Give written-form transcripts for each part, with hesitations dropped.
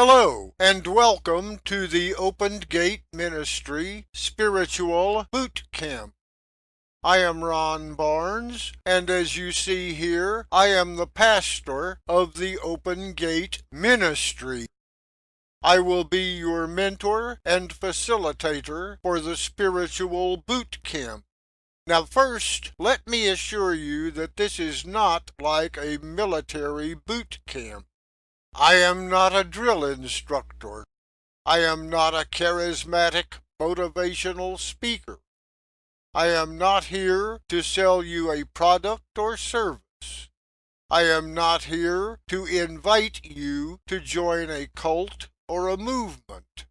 Hello, and welcome to the Open Gate Ministry Spiritual Boot Camp. I am Ron Barnes, and as you see here, I am the pastor of the Open Gate Ministry. I will be your mentor and facilitator for the Spiritual Boot Camp. Now first, let me assure you that this is not like a military boot camp. I am not a drill instructor. I am not a charismatic, motivational speaker. I am not here to sell you a product or service. I am not here to invite you to join a cult or a movement.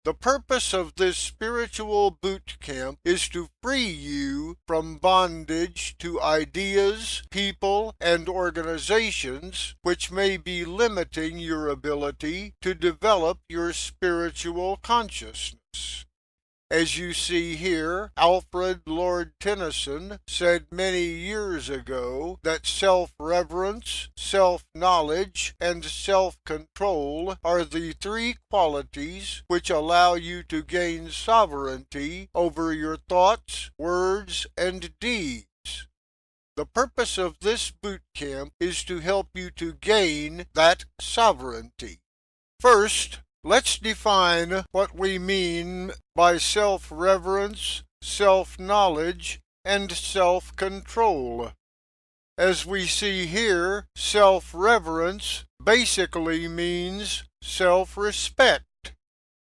The purpose of this spiritual boot camp is to free you from bondage to ideas, people, and organizations which may be limiting your ability to develop your spiritual consciousness. As you see here, Alfred Lord Tennyson said many years ago that self-reverence, self-knowledge, and self-control are the three qualities which allow you to gain sovereignty over your thoughts, words, and deeds. The purpose of this boot camp is to help you to gain that sovereignty. First, let's define what we mean by self-reverence, self-knowledge, and self-control. As we see here, self-reverence basically means self-respect.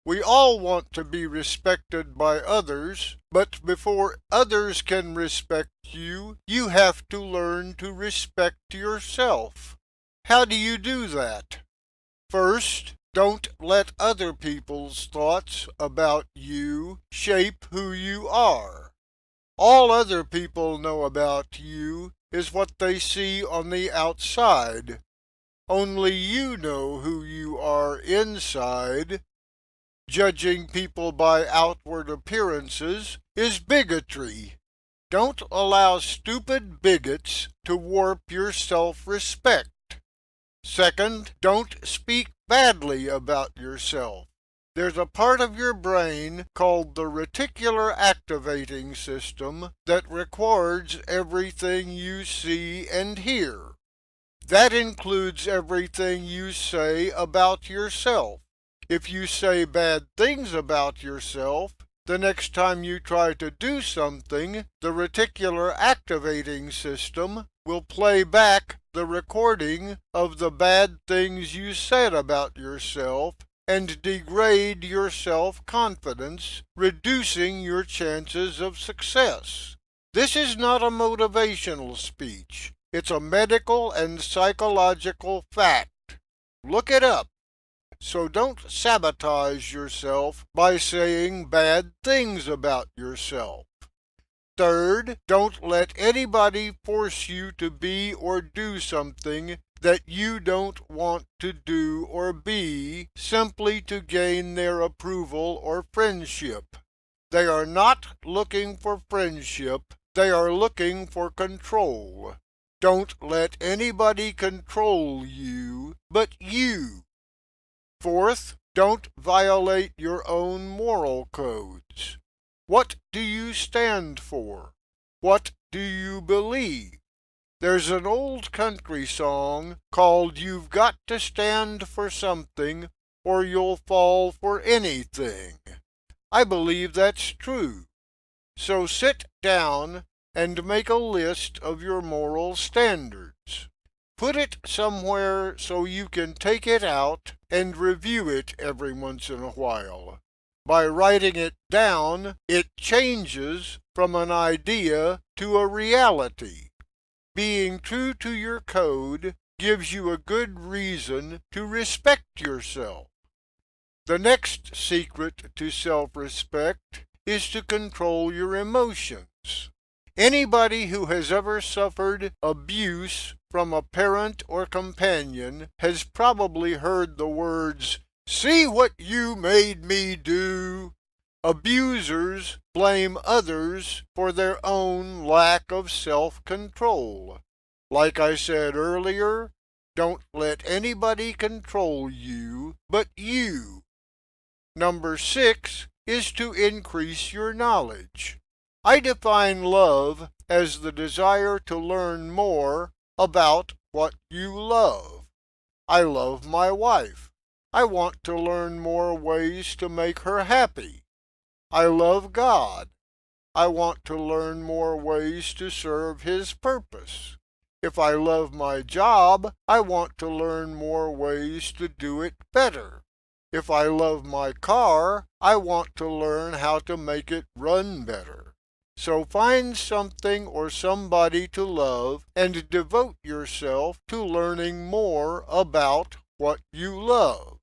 We all want to be respected by others, but before others can respect you, you have to learn to respect yourself. How do you do that? First, don't let other people's thoughts about you shape who you are. All other people know about you is what they see on the outside. Only you know who you are inside. Judging people by outward appearances is bigotry. Don't allow stupid bigots to warp your self-respect. Second, don't speak badly about yourself. There's a part of your brain called the reticular activating system that records everything you see and hear. That includes everything you say about yourself. If you say bad things about yourself, the next time you try to do something, the reticular activating system will play back the recording of the bad things you said about yourself and degrade your self-confidence, reducing your chances of success. This is not a motivational speech. It's a medical and psychological fact. Look it up. So don't sabotage yourself by saying bad things about yourself. Third, don't let anybody force you to be or do something that you don't want to do or be simply to gain their approval or friendship. They are not looking for friendship, they are looking for control. Don't let anybody control you but you. Fourth, don't violate your own moral codes. What do you stand for? What do you believe? There's an old country song called "You've Got to Stand for Something or You'll Fall for Anything." I believe that's true. So sit down and make a list of your moral standards. Put it somewhere so you can take it out and review it every once in a while. By writing it down, it changes from an idea to a reality. Being true to your code gives you a good reason to respect yourself. The next secret to self-respect is to control your emotions. Anybody who has ever suffered abuse from a parent or companion has probably heard the words, "See what you made me do." Abusers blame others for their own lack of self-control. Like I said earlier, Don't let anybody control you but you. Number 6 is to increase your knowledge. I define love as the desire to learn more about what you love. I love my wife. I want to learn more ways to make her happy. I love God. I want to learn more ways to serve His purpose. If I love my job, I want to learn more ways to do it better. If I love my car, I want to learn how to make it run better. So find something or somebody to love and devote yourself to learning more about what you love.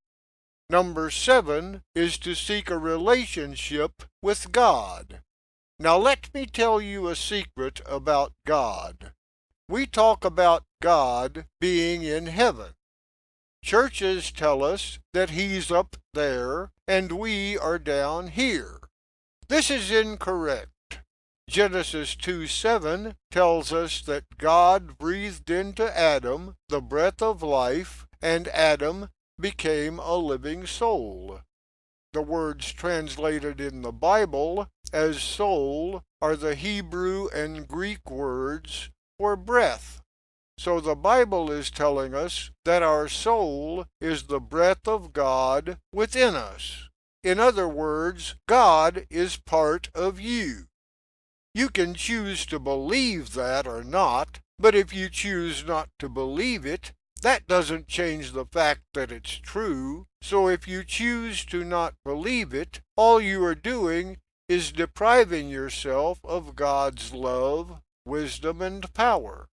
Number 7 is to seek a relationship with God. Now let me tell you a secret about God. We talk about God being in heaven. Churches tell us that He's up there and we are down here. This is incorrect. Genesis 2:7 tells us that God breathed into Adam the breath of life, and Adam became a living soul. The words translated in the Bible as soul are the Hebrew and Greek words for breath. So the Bible is telling us that our soul is the breath of God within us. In other words, God is part of you. You can choose to believe that or not, but if you choose not to believe it, that doesn't change the fact that it's true. So if you choose to not believe it, all you are doing is depriving yourself of God's love, wisdom, and power.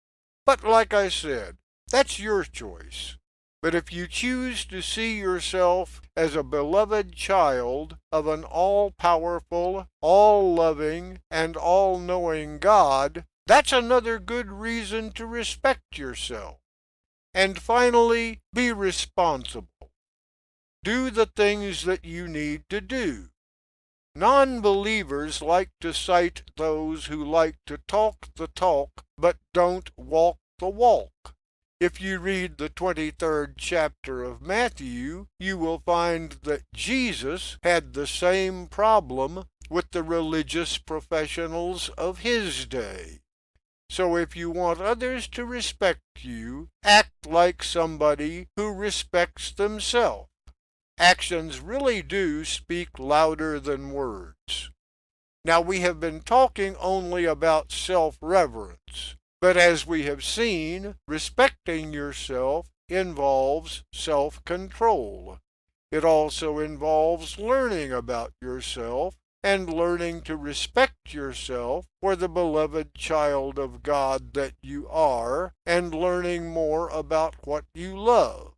But like I said, that's your choice. But if you choose to see yourself as a beloved child of an all-powerful, all-loving, and all-knowing God, that's another good reason to respect yourself. And finally, be responsible. Do the things that you need to do. Non-believers like to cite those who like to talk the talk but don't walk the walk. If you read the 23rd chapter of Matthew, you will find that Jesus had the same problem with the religious professionals of His day. So if you want others to respect you, act like somebody who respects themselves. Actions really do speak louder than words. Now we have been talking only about self-reverence, but as we have seen, respecting yourself involves self-control. It also involves learning about yourself and learning to respect yourself for the beloved child of God that you are, and learning more about what you love.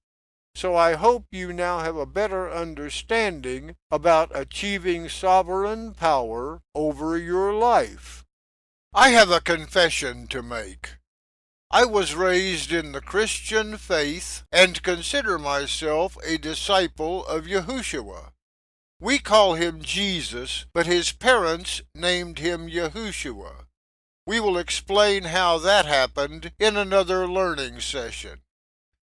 So I hope you now have a better understanding about achieving sovereign power over your life. I have a confession to make. I was raised in the Christian faith and consider myself a disciple of Yahushua. We call him Jesus, but his parents named him Yahushua. We will explain how that happened in another learning session.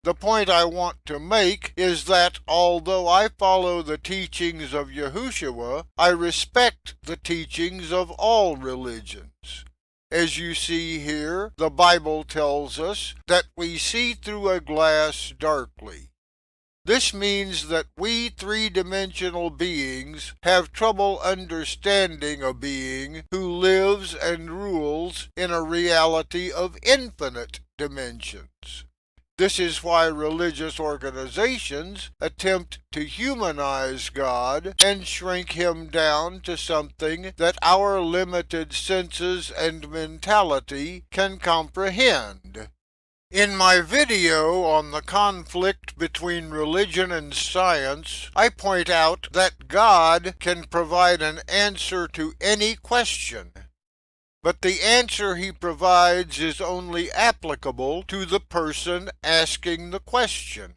The point I want to make is that although I follow the teachings of Yahushua, I respect the teachings of all religions. As you see here, the Bible tells us that we see through a glass darkly. This means that we three-dimensional beings have trouble understanding a being who lives and rules in a reality of infinite dimensions. This is why religious organizations attempt to humanize God and shrink him down to something that our limited senses and mentality can comprehend. In my video on the conflict between religion and science, I point out that God can provide an answer to any question. But the answer he provides is only applicable to the person asking the question.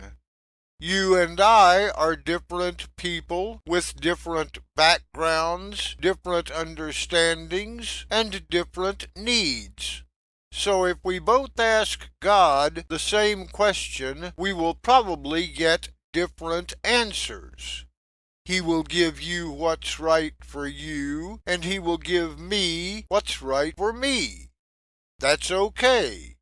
You and I are different people with different backgrounds, different understandings, and different needs. So if we both ask God the same question, we will probably get different answers. He will give you what's right for you, and He will give me what's right for me. That's okay.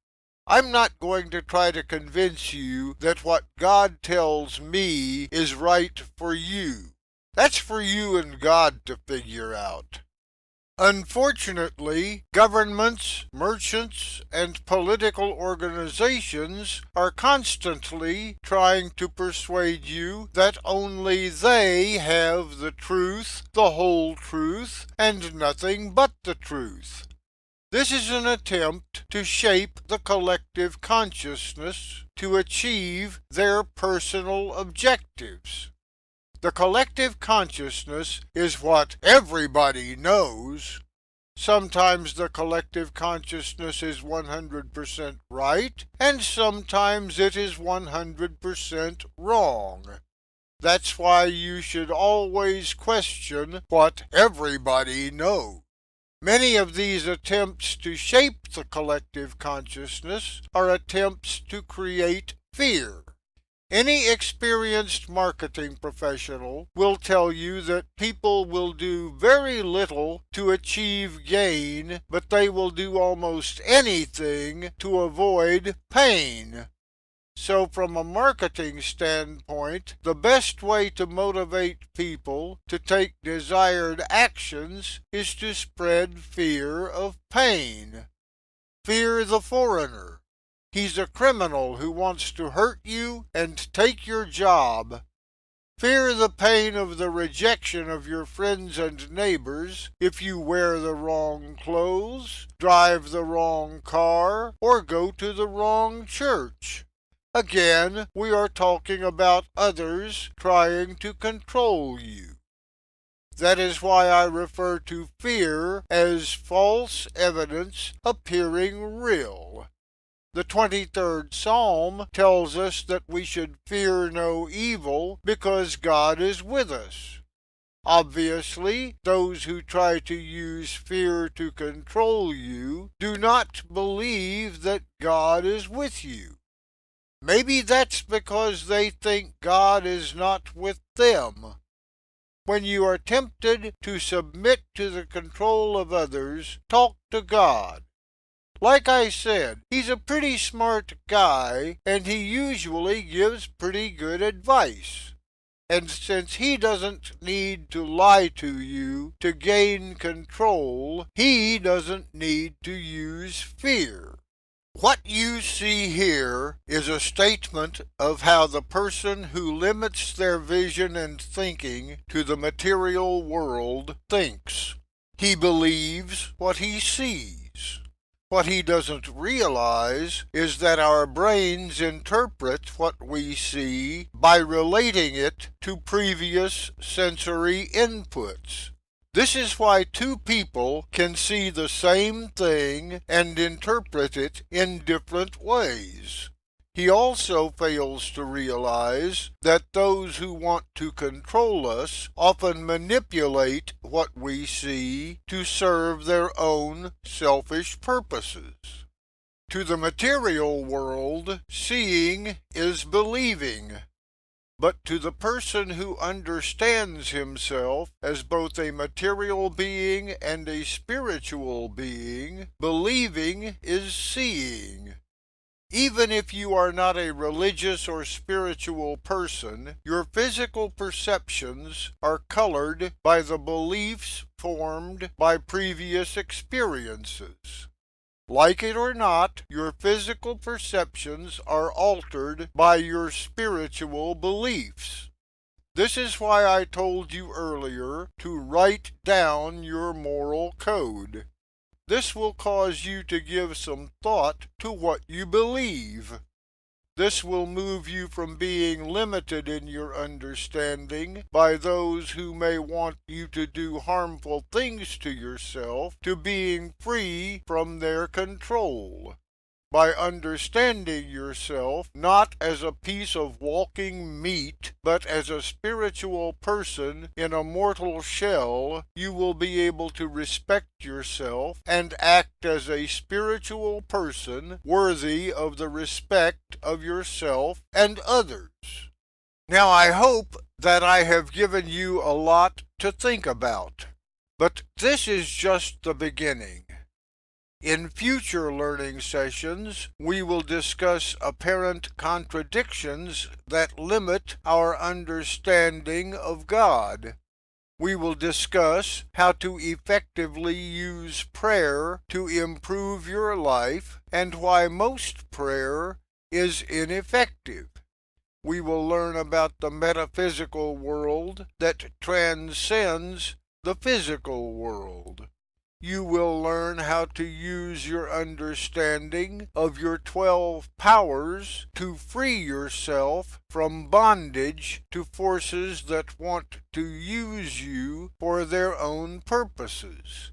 I'm not going to try to convince you that what God tells me is right for you. That's for you and God to figure out. Unfortunately, governments, merchants, and political organizations are constantly trying to persuade you that only they have the truth, the whole truth, and nothing but the truth. This is an attempt to shape the collective consciousness to achieve their personal objectives. The collective consciousness is what everybody knows. Sometimes the collective consciousness is 100% right, and sometimes it is 100% wrong. That's why you should always question what everybody knows. Many of these attempts to shape the collective consciousness are attempts to create fear. Any experienced marketing professional will tell you that people will do very little to achieve gain, but they will do almost anything to avoid pain. So from a marketing standpoint, the best way to motivate people to take desired actions is to spread fear of pain. Fear the foreigner. He's a criminal who wants to hurt you and take your job. Fear the pain of the rejection of your friends and neighbors if you wear the wrong clothes, drive the wrong car, or go to the wrong church. Again, we are talking about others trying to control you. That is why I refer to fear as false evidence appearing real. The 23rd Psalm tells us that we should fear no evil because God is with us. Obviously, those who try to use fear to control you do not believe that God is with you. Maybe that's because they think God is not with them. When you are tempted to submit to the control of others, talk to God. Like I said, He's a pretty smart guy, and He usually gives pretty good advice. And since He doesn't need to lie to you to gain control, He doesn't need to use fear. What you see here is a statement of how the person who limits their vision and thinking to the material world thinks. He believes what he sees. What he doesn't realize is that our brains interpret what we see by relating it to previous sensory inputs. This is why two people can see the same thing and interpret it in different ways. He also fails to realize that those who want to control us often manipulate what we see to serve their own selfish purposes. To the material world, seeing is believing. But to the person who understands himself as both a material being and a spiritual being, believing is seeing. Even if you are not a religious or spiritual person, your physical perceptions are colored by the beliefs formed by previous experiences. Like it or not, your physical perceptions are altered by your spiritual beliefs. This is why I told you earlier to write down your moral code. This will cause you to give some thought to what you believe. This will move you from being limited in your understanding by those who may want you to do harmful things to yourself to being free from their control. by understanding yourself not as a piece of walking meat, but as a spiritual person in a mortal shell, you will be able to respect yourself and act as a spiritual person worthy of the respect of yourself and others. Now, I hope that I have given you a lot to think about, but this is just the beginning. In future learning sessions, we will discuss apparent contradictions that limit our understanding of God. We will discuss how to effectively use prayer to improve your life and why most prayer is ineffective. We will learn about the metaphysical world that transcends the physical world. You will learn how to use your understanding of your 12 powers to free yourself from bondage to forces that want to use you for their own purposes.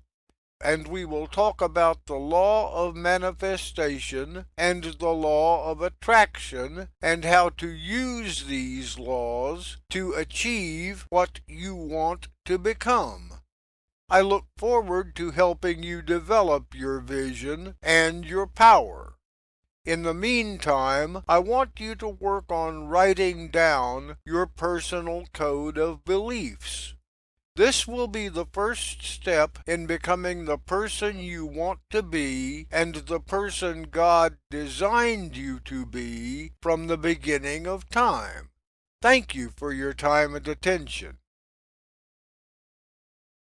And we will talk about the law of manifestation and the law of attraction and how to use these laws to achieve what you want to become. I look forward to helping you develop your vision and your power. In the meantime, I want you to work on writing down your personal code of beliefs. This will be the first step in becoming the person you want to be and the person God designed you to be from the beginning of time. Thank you for your time and attention.